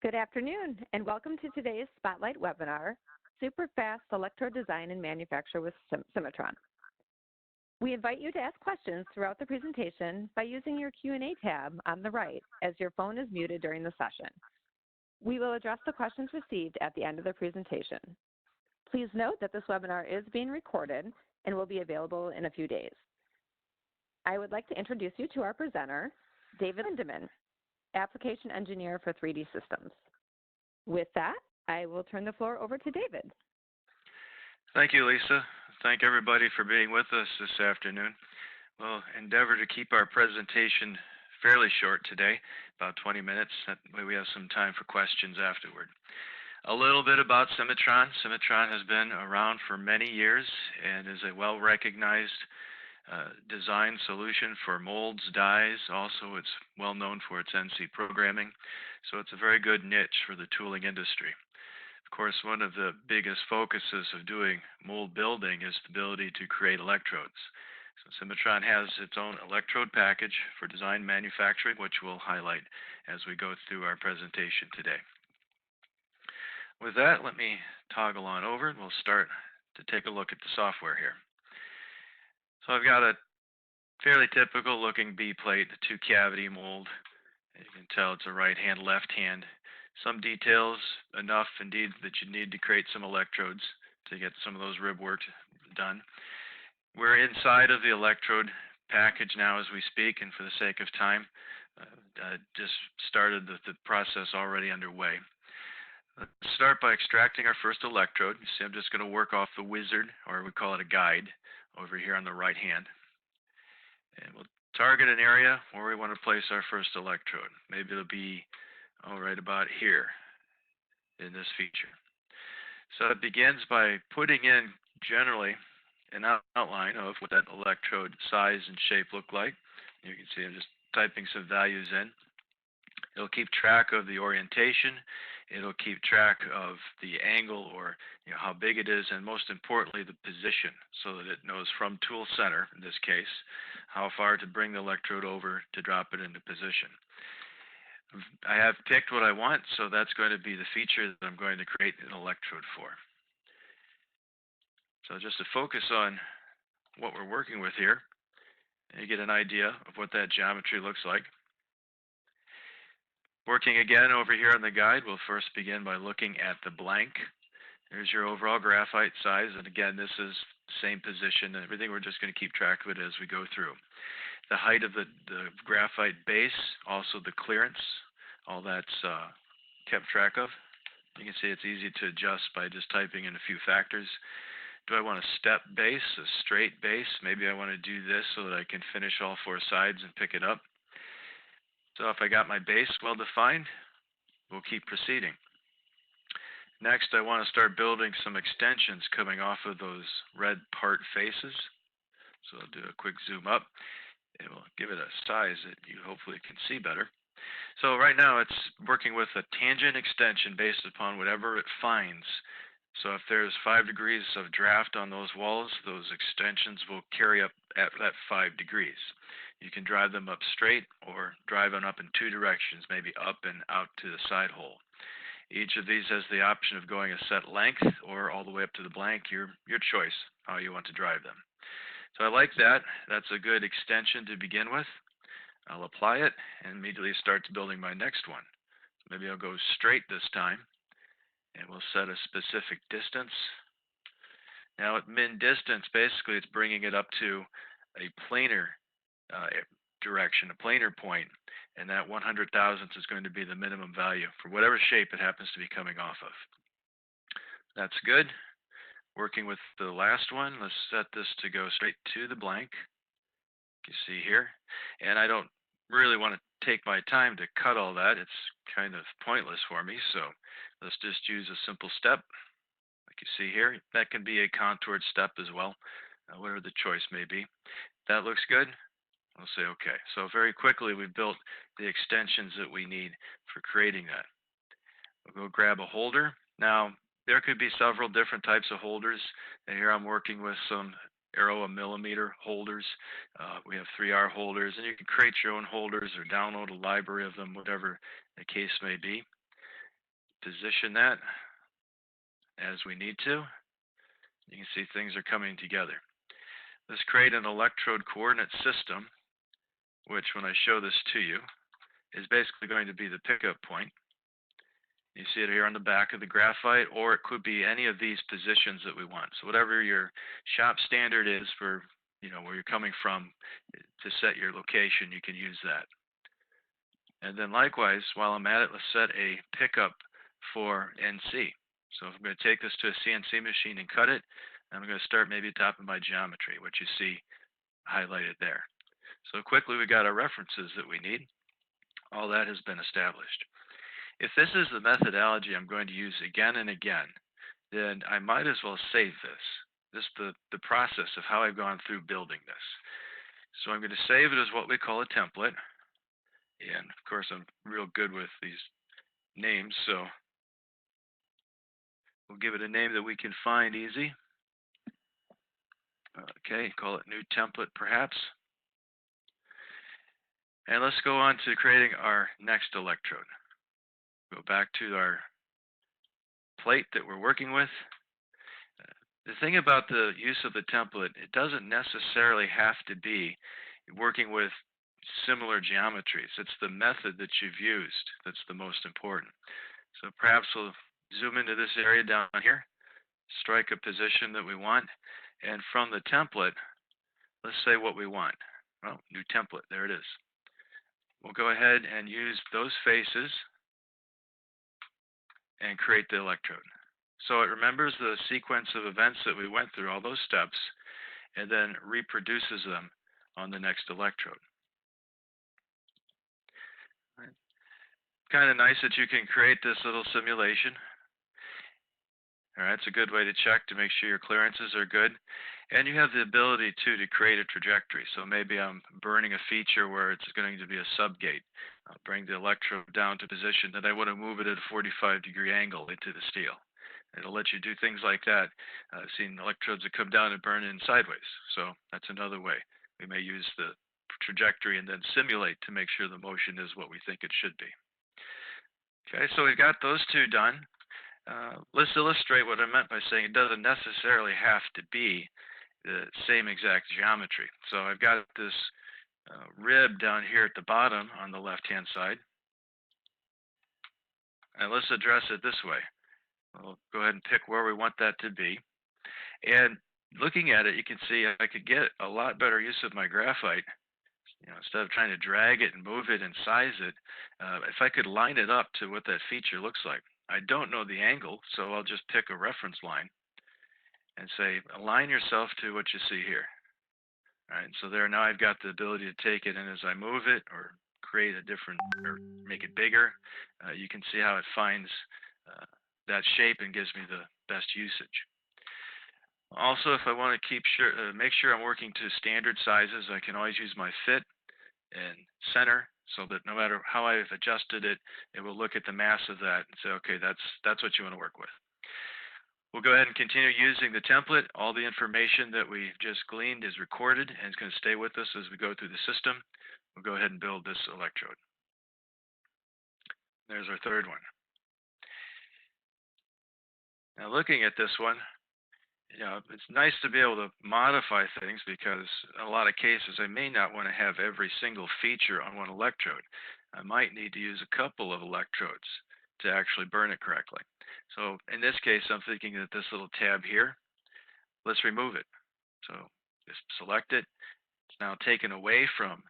Good afternoon, and welcome to today's Spotlight webinar, Super Fast Electrode Design and Manufacture with Cimatron. We invite you to ask questions throughout the presentation by using your Q&A tab on the right as your phone is muted during the session. We will address the questions received at the end of the presentation. Please note that this webinar is being recorded and will be available in a few days. I would like to introduce you to our presenter, David Lindemann, Application Engineer for 3D Systems. With that, I will turn the floor over to David. Thank you, Lisa. Thank everybody for being with us this afternoon. We'll endeavor to keep our presentation fairly short today, about 20 minutes. That way we have some time for questions afterward. A little bit about Cimatron. Cimatron has been around for many years and is a well-recognized design solution for molds, dies. Also, it's well known for its NC programming, so it's a very good niche for the tooling industry. Of course, one of the biggest focuses of doing mold building is the ability to create electrodes. So Cimatron has its own electrode package for design manufacturing, which we'll highlight as we go through our presentation today. With that, let me toggle on over and we'll start to take a look at the software here. So I've got a fairly typical looking B-plate, a two-cavity mold. As you can tell, it's a right hand, left hand. Some details, enough indeed that you need to create some electrodes to get some of those rib work done. We're inside of the electrode package now as we speak, and for the sake of time, I just started the process already underway. Let's start by extracting our first electrode. You see, I'm just going to work off the wizard, or we call it a guide, over here on the right hand. And we'll target an area where we want to place our first electrode. Maybe it'll be right about here in this feature. So it begins by putting in generally an outline of what that electrode size and shape look like. You can see I'm just typing some values in. It'll keep track of the orientation. It'll keep track of the angle, or how big it is, and most importantly, the position, so that it knows from tool center, in this case, how far to bring the electrode over to drop it into position. I have picked what I want, so that's going to be the feature that I'm going to create an electrode for. So just to focus on what we're working with here, you get an idea of what that geometry looks like. Working again over here on the guide, we'll first begin by looking at the blank. There's your overall graphite size, and again, this is the same position and everything. We're just going to keep track of it as we go through. The height of the graphite base, also the clearance, all that's kept track of. You can see it's easy to adjust by just typing in a few factors. Do I want a step base, a straight base? Maybe I want to do this so that I can finish all four sides and pick it up. So if I got my base well defined, we'll keep proceeding. Next, I want to start building some extensions coming off of those red part faces. So I'll do a quick zoom up, and we'll give it a size that you hopefully can see better. So right now it's working with a tangent extension based upon whatever it finds. So if there's 5 degrees of draft on those walls, those extensions will carry up at that 5 degrees. You can drive them up straight or drive them up in two directions, maybe up and out to the side hole. Each of these has the option of going a set length or all the way up to the blank, your choice, how you want to drive them. So I like that. That's a good extension to begin with. I'll apply it and immediately start building my next one. Maybe I'll go straight this time, and we'll set a specific distance. Now at min distance, basically it's bringing it up to a planar direction, a planar point, and that 100,000th is going to be the minimum value for whatever shape it happens to be coming off of. That's good. Working with the last one, let's set this to go straight to the blank. You see here, and I don't really want to take my time to cut all that. It's kind of pointless for me, so let's just use a simple step like you see here. That can be a contoured step as well, whatever the choice may be. That looks good. I'll say okay. So very quickly we've built the extensions that we need for creating that. We'll go grab a holder. Now there could be several different types of holders, and here I'm working with some Aero 1mm holders. We have 3R holders, and you can create your own holders or download a library of them, whatever the case may be. position that as we need to. You can see things are coming together. Let's create an electrode coordinate system, which when I show this to you, is basically going to be the pickup point. You see it here on the back of the graphite, or it could be any of these positions that we want. So whatever your shop standard is for, where you're coming from to set your location, you can use that. And then likewise, while I'm at it, let's set a pickup for NC. So if I'm going to take this to a CNC machine and cut it, I'm going to start maybe at the top of my geometry, which you see highlighted there. So quickly we got our references that we need. All that has been established. If this is the methodology I'm going to use again and again, then I might as well save this. This is the process of how I've gone through building this. So I'm going to save it as what we call a template. And of course, I'm real good with these names, so we'll give it a name that we can find easy. Okay, call it new template perhaps. And let's go on to creating our next electrode. Go back to our plate that we're working with. The thing about the use of the template, it doesn't necessarily have to be working with similar geometries. It's the method that you've used that's the most important. So perhaps we'll zoom into this area down here, strike a position that we want, and from the template, let's say what we want. Well, new template, there it is. We'll go ahead and use those faces and create the electrode. So it remembers the sequence of events that we went through, all those steps, and then reproduces them on the next electrode. Right. Kind of nice that you can create this little simulation. All right, it's a good way to check to make sure your clearances are good. And you have the ability, too, to create a trajectory. So maybe I'm burning a feature where it's going to be a subgate. I'll bring the electrode down to position that I want to move it at a 45-degree angle into the steel. It'll let you do things like that. I've seen electrodes that come down and burn in sideways. So that's another way. We may use the trajectory and then simulate to make sure the motion is what we think it should be. Okay, so we've got those two done. Let's illustrate what I meant by saying it doesn't necessarily have to be the same exact geometry. So I've got this rib down here at the bottom on the left-hand side. And let's address it this way. We'll go ahead and pick where we want that to be. And looking at it, you can see I could get a lot better use of my graphite. Instead of trying to drag it and move it and size it, if I could line it up to what that feature looks like. I don't know the angle, so I'll just pick a reference line and say, align yourself to what you see here. All right, so there now I've got the ability to take it, and as I move it or create a different, or make it bigger, you can see how it finds that shape and gives me the best usage. Also, if I want to make sure I'm working to standard sizes, I can always use my fit and center so that no matter how I've adjusted it, it will look at the mass of that and say, okay, that's what you want to work with. We'll go ahead and continue using the template. All the information that we just gleaned is recorded and it's going to stay with us as we go through the system. We'll go ahead and build this electrode. There's our third one. Now looking at this one, it's nice to be able to modify things because in a lot of cases I may not want to have every single feature on one electrode. I might need to use a couple of electrodes to actually burn it correctly. So in this case, I'm thinking that this little tab here, let's remove it. So just select it. It's now taken away from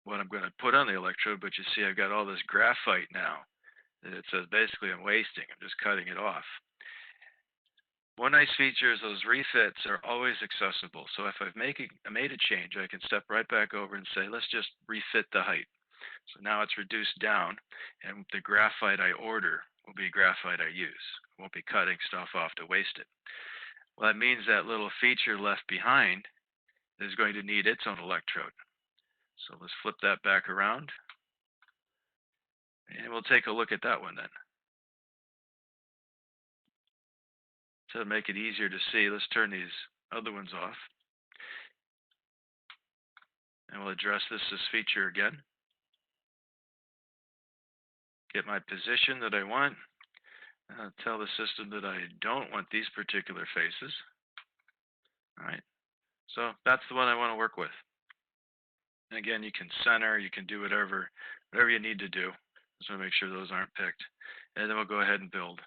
what I'm going to put on the electrode, but you see I've got all this graphite now that it says basically I'm wasting. I'm just cutting it off. One nice feature is those refits are always accessible. So if I've made a change, I can step right back over and say, let's just refit the height. So now it's reduced down, and the graphite I order will be graphite I use. I won't be cutting stuff off to waste it. Well, that means that little feature left behind is going to need its own electrode. So let's flip that back around, and we'll take a look at that one then. To make it easier to see, let's turn these other ones off. And we'll address this feature again. Get my position that I want. Tell the system that I don't want these particular faces. All right, so that's the one I want to work with. And again, you can center, you can do whatever you need to do. Just want to make sure those aren't picked. And then we'll go ahead and build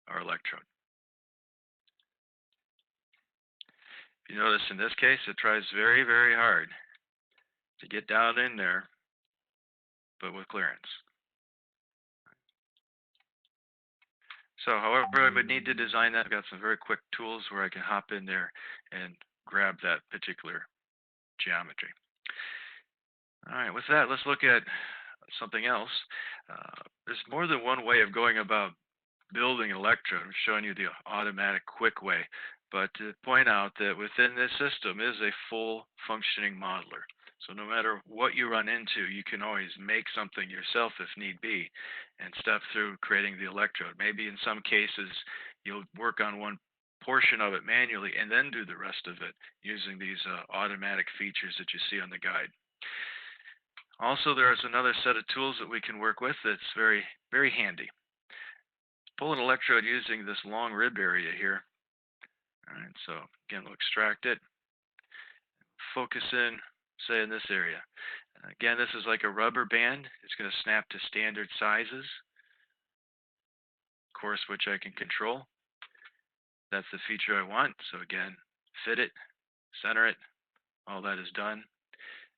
our electrode. If you notice in this case, it tries very, very hard to get down in there, but with clearance. So however I would need to design that, I've got some very quick tools where I can hop in there and grab that particular geometry. All right, with that, let's look at something else. There's more than one way of going about building an electrode. I'm showing you the automatic quick way, but to point out that within this system is a full functioning modeler. So no matter what you run into, you can always make something yourself if need be and step through creating the electrode. Maybe in some cases you'll work on one portion of it manually and then do the rest of it using these automatic features that you see on the guide. Also, there is another set of tools that we can work with that's very, very handy. Pull an electrode using this long rib area here. All right, so again, we'll extract it, focus in, say in this area. Again, this is like a rubber band. It's going to snap to standard sizes, of course, which I can control. That's the feature I want. So again, fit it, center it, all that is done.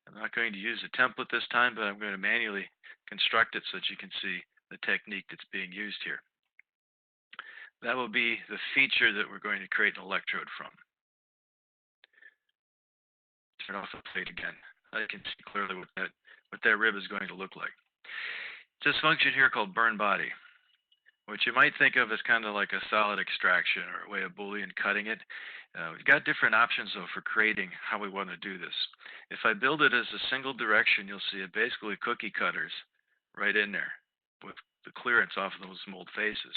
I'm not going to use a template this time, but I'm going to manually construct it so that you can see the technique that's being used here. That will be the feature that we're going to create an electrode from. Turn off the plate again. I can see clearly what that rib is going to look like. This function here called burn body, which you might think of as kind of like a solid extraction or a way of Boolean cutting it. We've got different options, though, for creating how we want to do this. If I build it as a single direction, you'll see it basically cookie cutters right in there with the clearance off of those mold faces.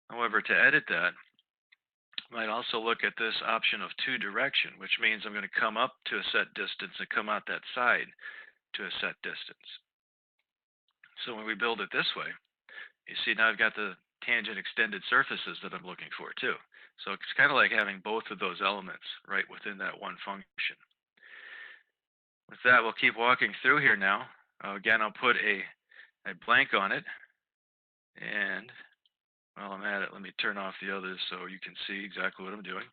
However, to edit that, I might also look at this option of two direction, which means I'm going to come up to a set distance and come out that side to a set distance. So when we build it this way, you see now I've got the tangent extended surfaces that I'm looking for too. So it's kind of like having both of those elements right within that one function. With that, we'll keep walking through here now. Again, I'll put a blank on it. And while I'm at it, let me turn off the others so you can see exactly what I'm doing.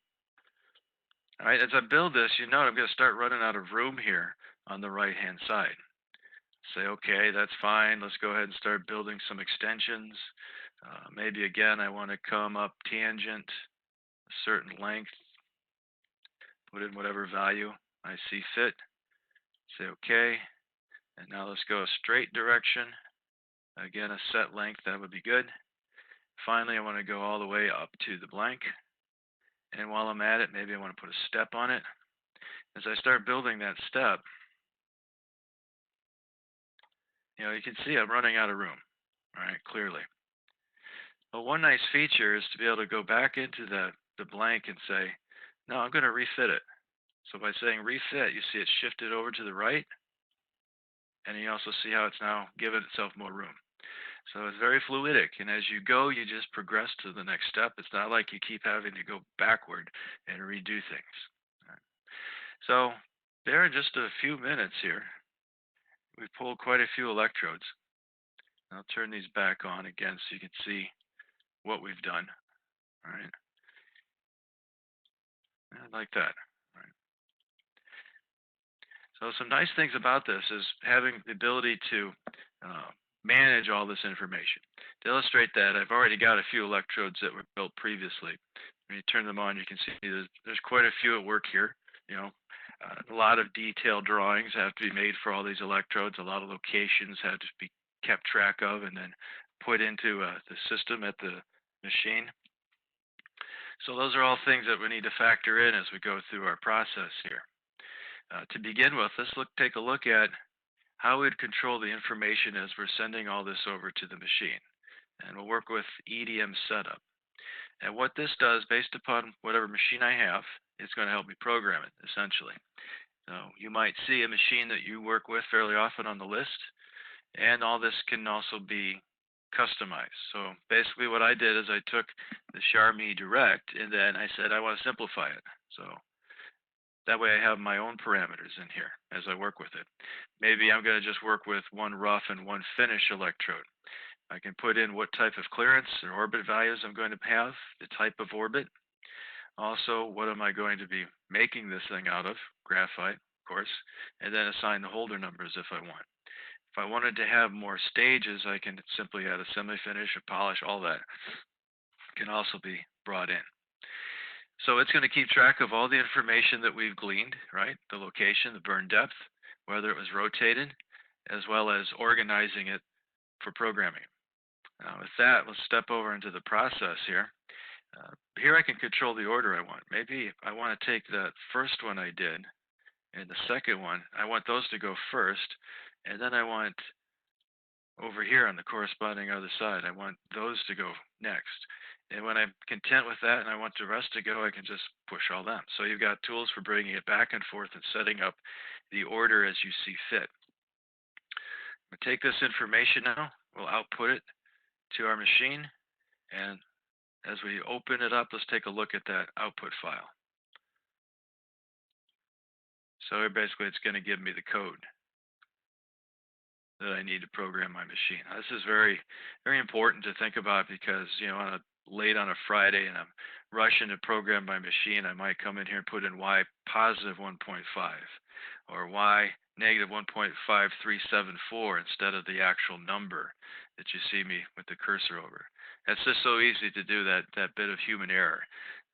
All right, as I build this, you know I'm going to start running out of room here on the right-hand side. Say, okay, that's fine. Let's go ahead and start building some extensions. Maybe again, I want to come up tangent a certain length, put in whatever value I see fit. Say okay, and now let's go a straight direction. Again, a set length, that would be good. Finally, I want to go all the way up to the blank. And while I'm at it, maybe I want to put a step on it. As I start building that step, you can see I'm running out of room, right, clearly. But one nice feature is to be able to go back into the blank and say, no, I'm going to refit it. So by saying refit, you see it shifted over to the right, and you also see how it's now given itself more room. So it's very fluidic, and as you go, you just progress to the next step. It's not like you keep having to go backward and redo things. So there in just a few minutes here, we pulled quite a few electrodes. I'll turn these back on again so you can see what we've done. All right. Like that. All right. So some nice things about this is having the ability to manage all this information. To illustrate that, I've already got a few electrodes that were built previously. When you turn them on, you can see there's quite a few at work here. A lot of detailed drawings have to be made for all these electrodes. A lot of locations have to be kept track of and then put into the system at the machine. So those are all things that we need to factor in as we go through our process here. To begin with, let's take a look at how we'd control the information as we're sending all this over to the machine. And we'll work with EDM setup. And what this does, based upon whatever machine I have, it's going to help me program it, essentially. So you might see a machine that you work with fairly often on the list, and all this can also be customize. So basically what I did is I took the Charmy Direct and then I said I want to simplify it. So that way I have my own parameters in here as I work with it. Maybe I'm going to just work with one rough and one finish electrode. I can put in what type of clearance or orbit values I'm going to have, the type of orbit. Also, what am I going to be making this thing out of? Graphite, of course, and then assign the holder numbers if I want. If I wanted to have more stages, I can simply add a semi-finish, a polish, all that can also be brought in. So it's going to keep track of all the information that we've gleaned, right? The location, the burn depth, whether it was rotated, as well as organizing it for programming. Now with that, let's step over into the process here. Here I can control the order I want. Maybe I want to take the first one I did and the second one, I want those to go first, and then I want over here on the corresponding other side, I want those to go next. And when I'm content with that and I want the rest to go, I can just push all them. So you've got tools for bringing it back and forth and setting up the order as you see fit. We'll take this information now, we'll output it to our machine, and as we open it up, let's take a look at that output file. So basically it's going to give me the code that I need to program my machine. Now, this is very, very important to think about because, late on a Friday and I'm rushing to program my machine, I might come in here and put in Y positive 1.5 or Y negative 1.5374 instead of the actual number that you see me with the cursor over. That's just so easy to do, that bit of human error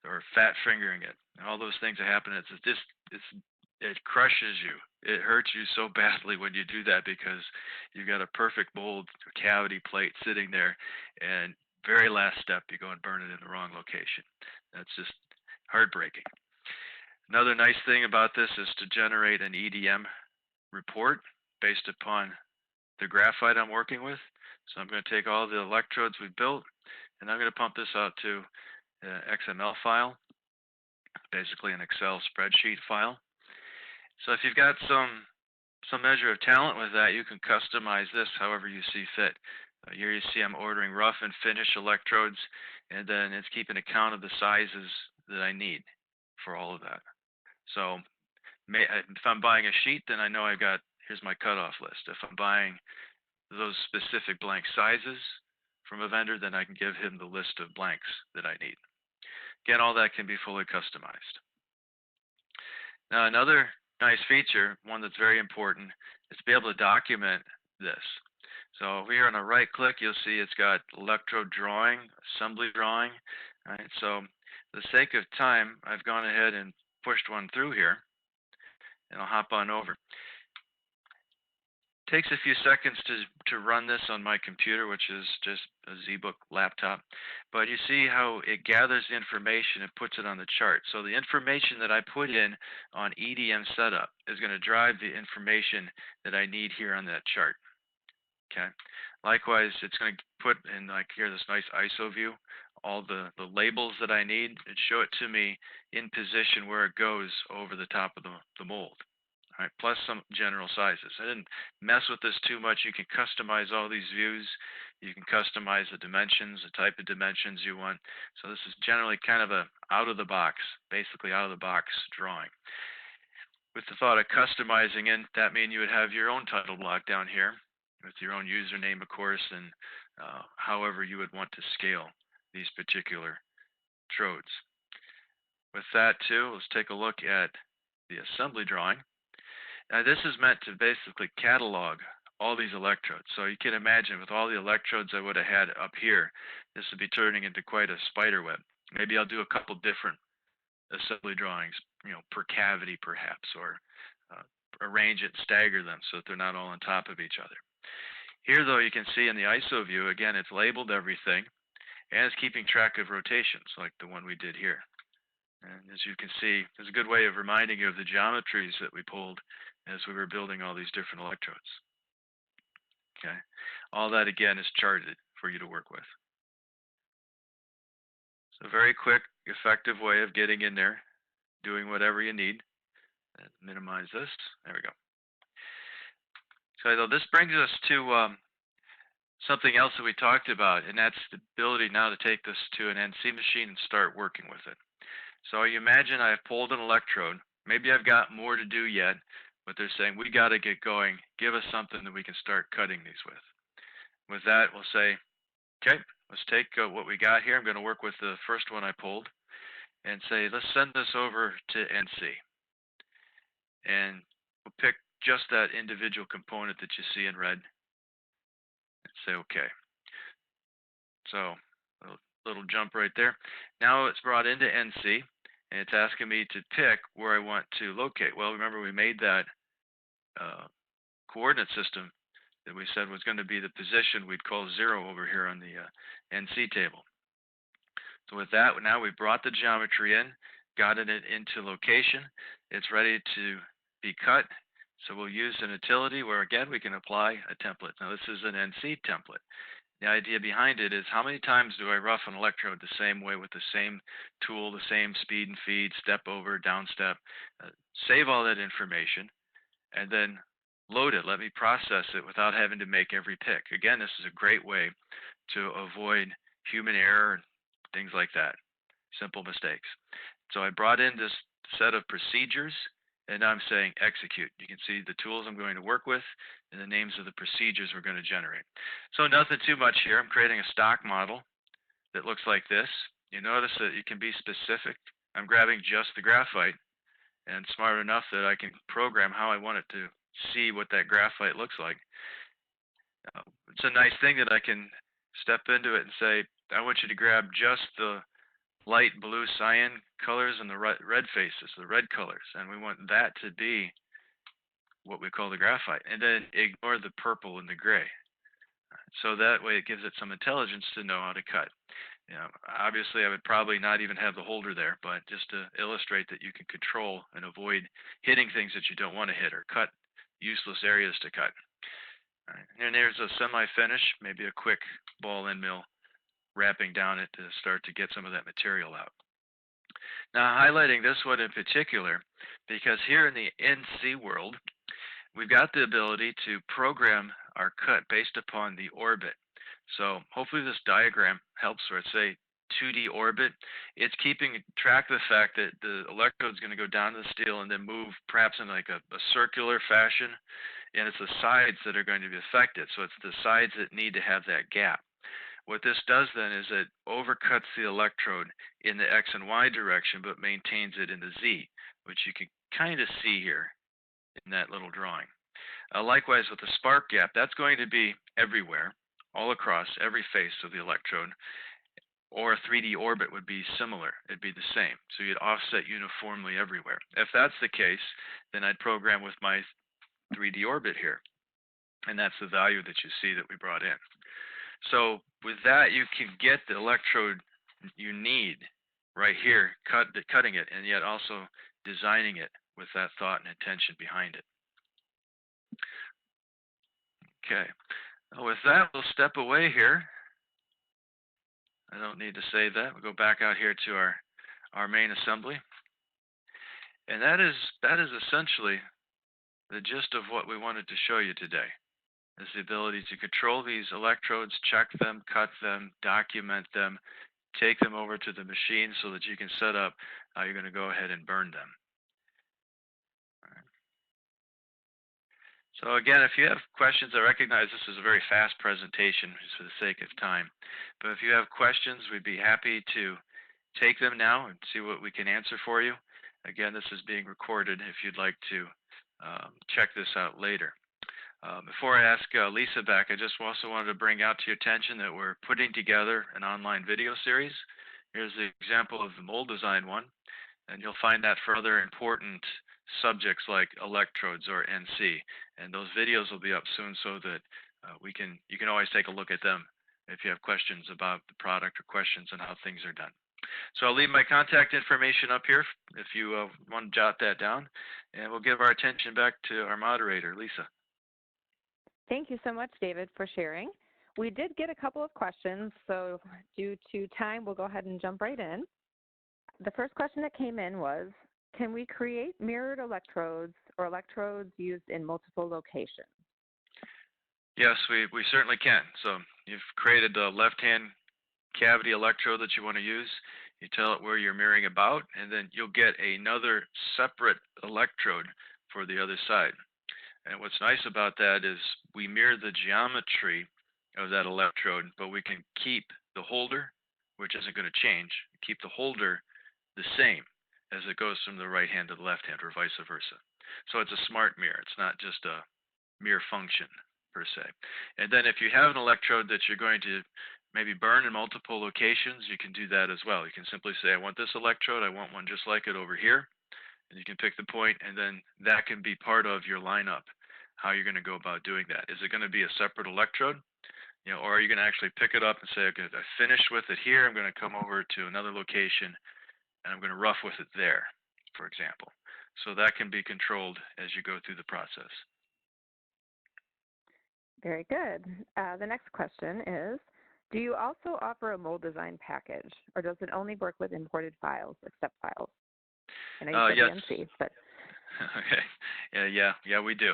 or fat fingering it. And all those things that happen, it crushes you. It hurts you so badly when you do that because you've got a perfect mold cavity plate sitting there, and very last step you go and burn it in the wrong location. That's just heartbreaking. Another nice thing about this is to generate an EDM report based upon the graphite I'm working with. So I'm going to take all the electrodes we built and I'm going to pump this out to an XML file, basically an Excel spreadsheet file. So if you've got some measure of talent with that, you can customize this however you see fit. Here you see I'm ordering rough and finish electrodes, and then it's keeping account of the sizes that I need for all of that. So if I'm buying a sheet, then I know here's my cutoff list. If I'm buying those specific blank sizes from a vendor, then I can give him the list of blanks that I need. Again, all that can be fully customized. Now, another nice feature, one that's very important, is to be able to document this. So here on a right click, you'll see it's got electrode drawing, assembly drawing. Right? So for the sake of time, I've gone ahead and pushed one through here, and I'll hop on over. It takes a few seconds to run this on my computer, which is just a ZBook laptop. But you see how it gathers the information and puts it on the chart. So the information that I put in on EDM setup is going to drive the information that I need here on that chart. Okay. Likewise, it's going to put in, like here, this nice ISO view, all the labels that I need, and show it to me in position where it goes over the top of the mold. All right, plus some general sizes. I didn't mess with this too much. You can customize all these views. You can customize the dimensions, the type of dimensions you want. So this is generally kind of a out-of-the-box, basically out-of-the-box drawing. With the thought of customizing in, that means you would have your own title block down here with your own username, of course, and however you would want to scale these particular trodes. With that, too, let's take a look at the assembly drawing. Now, this is meant to basically catalog all these electrodes. So you can imagine with all the electrodes I would have had up here, this would be turning into quite a spider web. Maybe I'll do a couple different assembly drawings, per cavity perhaps, or arrange it and stagger them so that they're not all on top of each other. Here, though, you can see in the ISO view, again, it's labeled everything, and it's keeping track of rotations like the one we did here. And as you can see, it's a good way of reminding you of the geometries that we pulled as we were building all these different electrodes. Okay, all that, again, is charted for you to work with. So a very quick, effective way of getting in there, doing whatever you need. And minimize this. There we go. So this brings us to something else that we talked about, and that's the ability now to take this to an NC machine and start working with it. So you imagine I've pulled an electrode. Maybe I've got more to do yet, but they're saying, we got to get going. Give us something that we can start cutting these with. With that, we'll say, okay, let's take what we got here. I'm going to work with the first one I pulled and say, let's send this over to NC. And we'll pick just that individual component that you see in red and say, okay. So a little jump right there. Now it's brought into NC, and it's asking me to pick where I want to locate. Well, remember we made that coordinate system that we said was going to be the position we'd call 0 over here on the NC table. So with that, now we've brought the geometry in, gotten it into location. It's ready to be cut. So we'll use an utility where, again, we can apply a template. Now this is an NC template. The idea behind it is how many times do I rough an electrode the same way with the same tool, the same speed and feed, step over, down step, save all that information, and then load it. Let me process it without having to make every pick. Again, this is a great way to avoid human error and things like that, simple mistakes. So I brought in this set of procedures, and now I'm saying execute. You can see the tools I'm going to work with and the names of the procedures we're going to generate. So nothing too much here. I'm creating a stock model that looks like this. You notice that you can be specific. I'm grabbing just the graphite and smart enough that I can program how I want it to see what that graphite looks like. It's a nice thing that I can step into it and say, I want you to grab just the light blue cyan colors and the red faces, the red colors, and we want that to be what we call the graphite, and then ignore the purple and the gray. So that way it gives it some intelligence to know how to cut. You know, obviously I would probably not even have the holder there, but just to illustrate that you can control and avoid hitting things that you don't want to hit or cut useless areas to cut. All right. And there's a semi-finish, maybe a quick ball end mill wrapping down it to start to get some of that material out. Now highlighting this one in particular, because here in the NC world, we've got the ability to program our cut based upon the orbit. So hopefully this diagram helps where it's a 2D orbit. It's keeping track of the fact that the electrode is going to go down to the steel and then move perhaps in like a circular fashion, and it's the sides that are going to be affected. So it's the sides that need to have that gap. What this does then is it overcuts the electrode in the X and Y direction but maintains it in the Z, which you can kind of see here in that little drawing. Likewise with the spark gap, that's going to be everywhere, all across every face of the electrode, or a 3D orbit would be similar. It'd be the same. So you'd offset uniformly everywhere. If that's the case, then I'd program with my 3D orbit here. And that's the value that you see that we brought in. So with that, you can get the electrode you need right here, cutting it, and yet also designing it with that thought and intention behind it. Okay. Now with that, we'll step away here. I don't need to save that. We'll go back out here to our main assembly. And that is essentially the gist of what we wanted to show you today, is the ability to control these electrodes, check them, cut them, document them, take them over to the machine so that you can set up how you're going to go ahead and burn them. So again, if you have questions, I recognize this is a very fast presentation just for the sake of time. But if you have questions, we'd be happy to take them now and see what we can answer for you. Again, this is being recorded if you'd like to check this out later. Before I ask Lisa back, I just also wanted to bring out to your attention that we're putting together an online video series. Here's the example of the mold design one, and you'll find that for other important subjects like electrodes or NC. And those videos will be up soon so that you can always take a look at them if you have questions about the product or questions on how things are done. So I'll leave my contact information up here if you want to jot that down, and we'll give our attention back to our moderator, Lisa. Thank you so much, David, for sharing. We did get a couple of questions, so due to time, we'll go ahead and jump right in. The first question that came in was, can we create mirrored electrodes or electrodes used in multiple locations? Yes, we certainly can. So you've created the left-hand cavity electrode that you want to use. You tell it where you're mirroring about, and then you'll get another separate electrode for the other side. And what's nice about that is we mirror the geometry of that electrode, but we can keep the holder, which isn't going to change, keep the holder the same as it goes from the right hand to the left hand or vice versa. So it's a smart mirror. It's not just a mere function per se. And then if you have an electrode that you're going to maybe burn in multiple locations, you can do that as well. You can simply say, I want this electrode, I want one just like it over here, and you can pick the point, and then that can be part of your lineup, how you're going to go about doing that. Is it going to be a separate electrode? Or are you going to actually pick it up and say, okay, I finished with it here, I'm going to come over to another location and I'm going to rough with it there, for example. So that can be controlled as you go through the process. Very good. The next question is, do you also offer a mold design package, or does it only work with imported files, like step files? I know you said Yes. VNC, but Okay. Yeah, we do.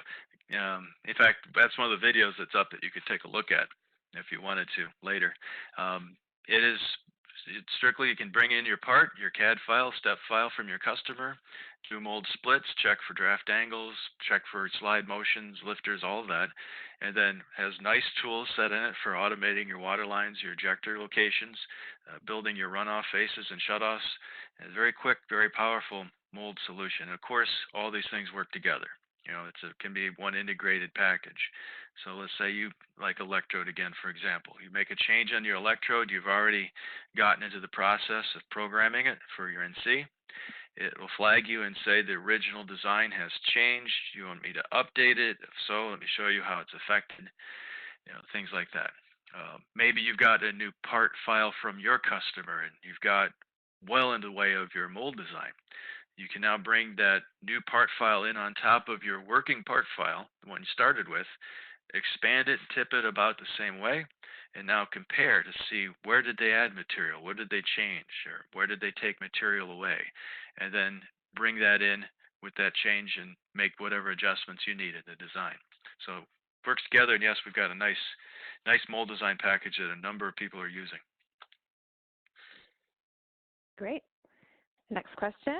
In fact, that's one of the videos that's up that you could take a look at if you wanted to later. It is it's strictly you can bring in your part, your CAD file, step file from your customer, do mold splits, check for draft angles, check for slide motions, lifters, all of that, and then has nice tools set in it for automating your water lines, your ejector locations, building your runoff faces and shutoffs. And very quick, very powerful mold solution. Of course, all these things work together. It can be one integrated package. So let's say you like electrode again, for example. You make a change on your electrode. You've already gotten into the process of programming it for your NC. It will flag you and say the original design has changed. You want me to update it? If so, let me show you how it's affected. Things like that. Maybe you've got a new part file from your customer and you've got well in the way of your mold design. You can now bring that new part file in on top of your working part file, the one you started with, expand it, tip it about the same way, and now compare to see where did they add material, what did they change, or where did they take material away, and then bring that in with that change and make whatever adjustments you need in the design. So it works together, and yes, we've got a nice mold design package that a number of people are using. great. Next question,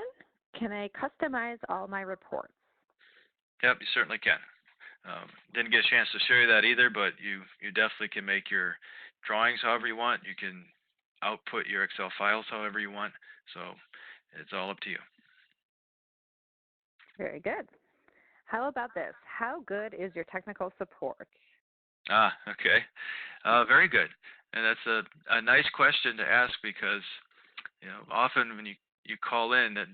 can I customize all my reports? Yep, you certainly can. Didn't get a chance to show you that either, but you definitely can make your drawings however you want. You can output your Excel files however you want. So it's all up to you. Very good. How about this? How good is your technical support? Okay. Very good. And that's a nice question to ask because often when you call in, that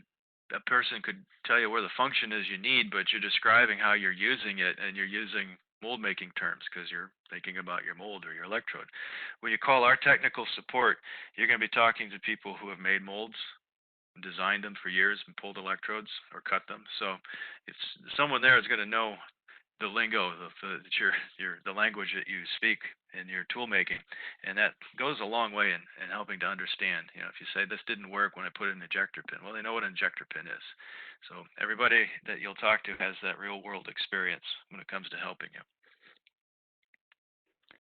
a person could tell you where the function is you need, but you're describing how you're using it, and you're using mold making terms because you're thinking about your mold or your electrode. When you call our technical support, you're going to be talking to people who have made molds, designed them for years, and pulled electrodes or cut them. So it's someone there is going to know the lingo, the language that you speak in your tool making, and that goes a long way in helping to understand. If you say this didn't work when I put in an ejector pin, well, they know what an ejector pin is. So everybody that you'll talk to has that real world experience when it comes to helping you.